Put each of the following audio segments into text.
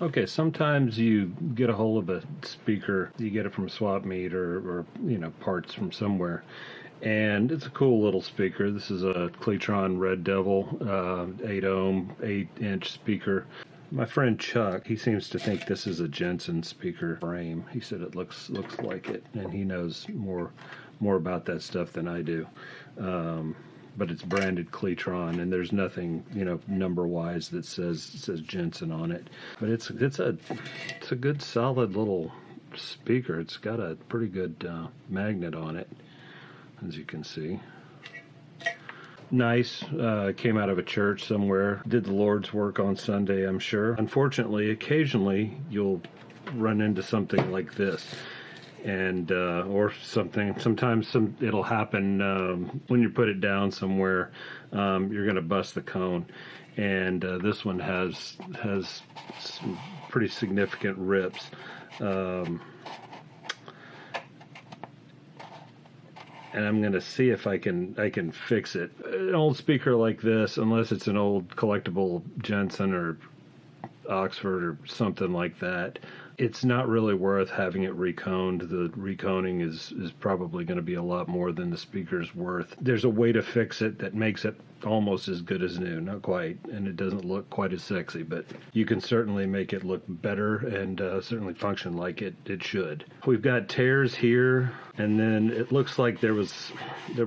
Okay, sometimes you get a hold of a speaker, you get it from swap meet or parts from somewhere, and it's a cool little speaker. This is a Cletron Red Devil 8 ohm, 8-inch speaker. My friend Chuck, he seems to think this is a Jensen speaker frame. He said it looks like it, and he knows more about that stuff than I do. But it's branded Cletron, and there's nothing, number-wise that says Jensen on it. But it's a good solid little speaker. It's got a pretty good magnet on it, as you can see. Nice. Came out of a church somewhere. Did the Lord's work on Sunday, I'm sure. Unfortunately, occasionally you'll run into something like this. And or something. Sometimes it'll happen when you put it down somewhere. You're going to bust the cone, and this one has some pretty significant rips. And I'm going to see if I can fix it. An old speaker like this, unless it's an old collectible Jensen or Oxford or something like that, it's not really worth having it reconed. The reconing is probably going to be a lot more than the speaker's worth. There's a way to fix it that makes it almost as good as new. Not quite, and it doesn't look quite as sexy, but you can certainly make it look better and certainly function like it should. We've got tears here, and then it looks like there was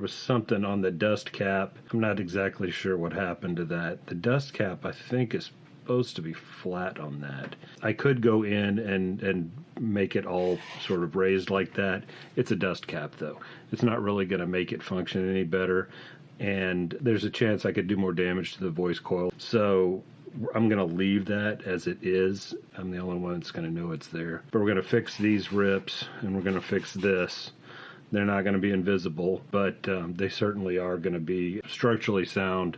something on the dust cap. I'm not exactly sure what happened to that. The dust cap, I think, is supposed to be flat on that. I could go in and make it all sort of raised like that. It's a dust cap, though. It's not really going to make it function any better, and there's a chance I could do more damage to the voice coil. So I'm going to leave that as it is. I'm the only one that's going to know it's there. But we're going to fix these rips, and we're going to fix this. They're not going to be invisible, but they certainly are going to be structurally sound,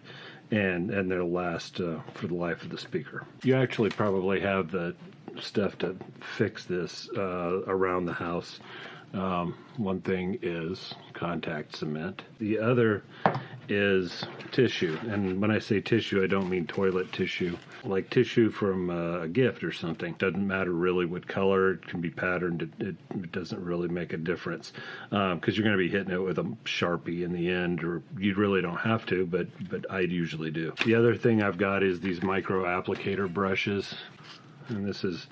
and they'll last for the life of the speaker. You actually probably have the stuff to fix this around the house. One thing is contact cement. The other is tissue. And when I say tissue, I don't mean toilet tissue. Like tissue from a gift or something. Doesn't matter really what color. It can be patterned. It doesn't really make a difference. Because you're going to be hitting it with a Sharpie in the end, or you really don't have to, but I usually do. The other thing I've got is these micro applicator brushes. And this is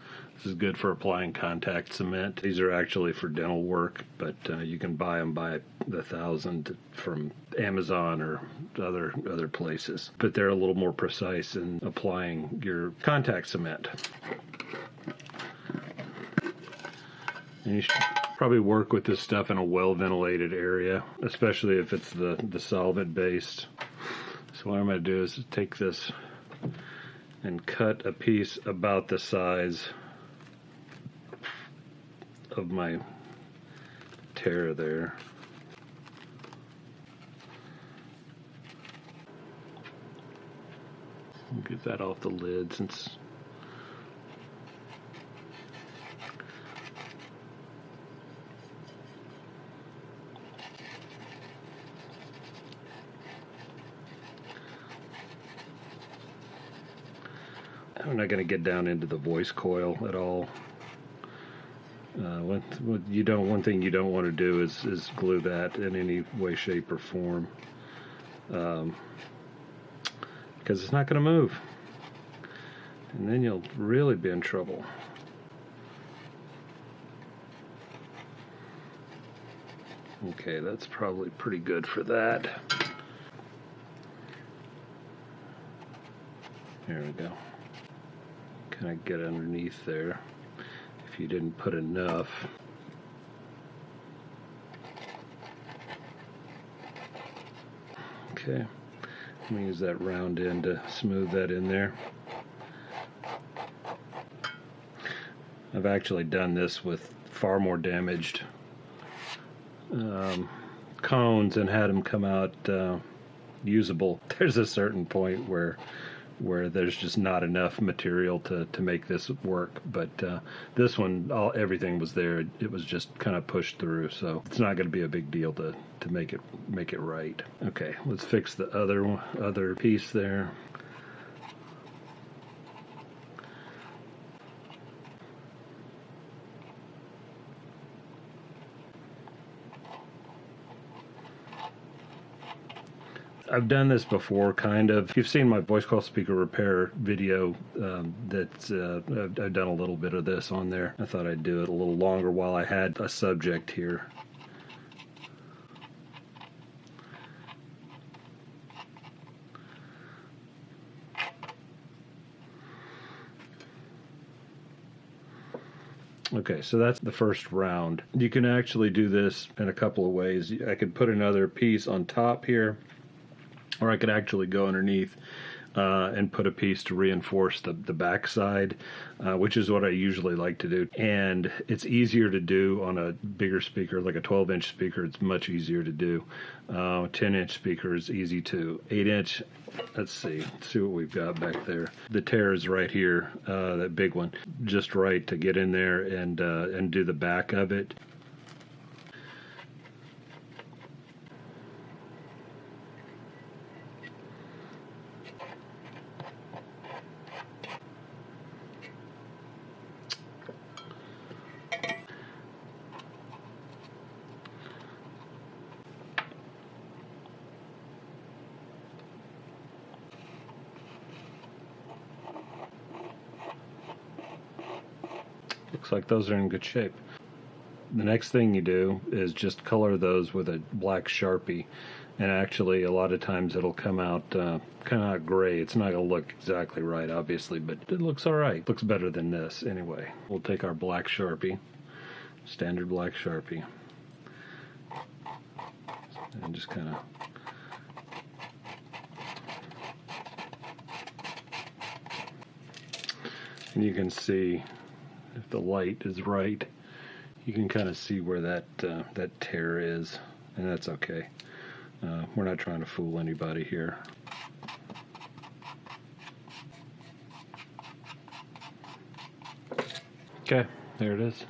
good for applying contact cement. These are actually for dental work, but you can buy them by the 1,000 from Amazon or other places. But they're a little more precise in applying your contact cement. And you should probably work with this stuff in a well-ventilated area, especially if it's the solvent-based. So what I'm going to do is take this and cut a piece about the size of my tear there. Get that off the lid since I'm not going to get down into the voice coil at all. One thing you don't want to do is glue that in any way, shape, or form, because it's not going to move, and then you'll really be in trouble. Okay, that's probably pretty good for that. There we go. Kind of get underneath there if you didn't put enough. Okay, I'm going to use that round end to smooth that in there. I've actually done this with far more damaged cones and had them come out usable. There's a certain point where there's just not enough material to make this work, but this one, everything was there. It was just kind of pushed through, so it's not going to be a big deal to make it right. Okay, let's fix the other piece there. I've done this before, kind of. If you've seen my voice coil speaker repair video, I've done a little bit of this on there. I thought I'd do it a little longer while I had a subject here. Okay, so that's the first round. You can actually do this in a couple of ways. I could put another piece on top here, or I could actually go underneath and put a piece to reinforce the back side, which is what I usually like to do. And it's easier to do on a bigger speaker, like a 12-inch speaker. It's much easier to do. 10-inch speaker is easy too. 8-inch, let's see what we've got back there. The tear is right here, that big one. Just right to get in there and do the back of it. Looks like those are in good shape. The next thing you do is just color those with a black Sharpie, and actually a lot of times it'll come out kind of gray. It's not going to look exactly right, obviously, but it looks all right. Looks better than this anyway. We'll take our black Sharpie, standard black Sharpie, and just kind of and you can see if the light is right, you can kind of see where that tear is, and that's okay. We're not trying to fool anybody here. Okay, there it is.